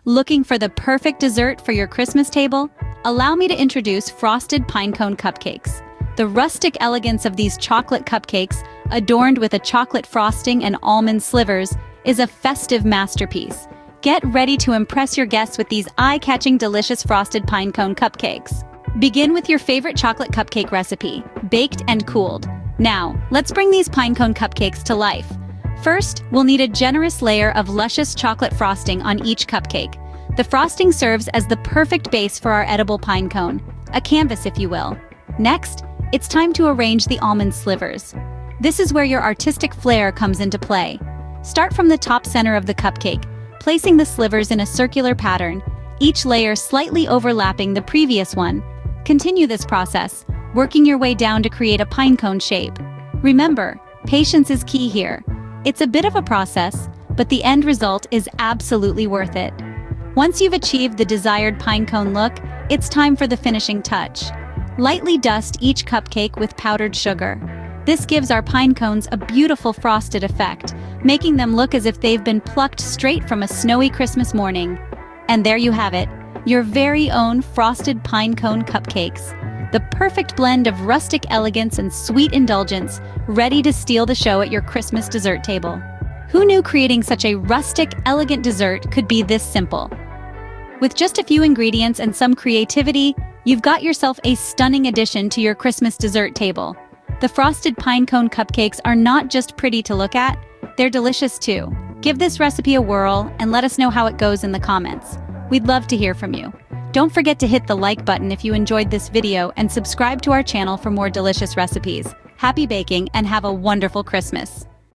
Looking for the perfect dessert for your Christmas table? Allow me to introduce Frosted Pinecone Cupcakes. The rustic elegance of these chocolate cupcakes, adorned with a chocolate frosting and almond slivers, is a festive masterpiece. Get ready to impress your guests with these eye-catching delicious Frosted Pinecone Cupcakes. Begin with your favorite chocolate cupcake recipe, baked and cooled. Now, let's bring these pinecone cupcakes to life. First, we'll need a generous layer of luscious chocolate frosting on each cupcake. The frosting serves as the perfect base for our edible pine cone, a canvas if you will. Next, it's time to arrange the almond slivers. This is where your artistic flair comes into play. Start from the top center of the cupcake, placing the slivers in a circular pattern, each layer slightly overlapping the previous one. Continue this process, working your way down to create a pinecone shape. Remember, patience is key here. It's a bit of a process, but the end result is absolutely worth it. Once you've achieved the desired pinecone look, it's time for the finishing touch. Lightly dust each cupcake with powdered sugar. This gives our pinecones a beautiful frosted effect, making them look as if they've been plucked straight from a snowy Christmas morning. And there you have it, your very own Frosted Pinecone Cupcakes. The perfect blend of rustic elegance and sweet indulgence, ready to steal the show at your Christmas dessert table. Who knew creating such a rustic, elegant dessert could be this simple? With just a few ingredients and some creativity, you've got yourself a stunning addition to your Christmas dessert table. The Frosted Pinecone Cupcakes are not just pretty to look at, they're delicious too. Give this recipe a whirl and let us know how it goes in the comments. We'd love to hear from you. Don't forget to hit the like button if you enjoyed this video and subscribe to our channel for more delicious recipes. Happy baking and have a wonderful Christmas!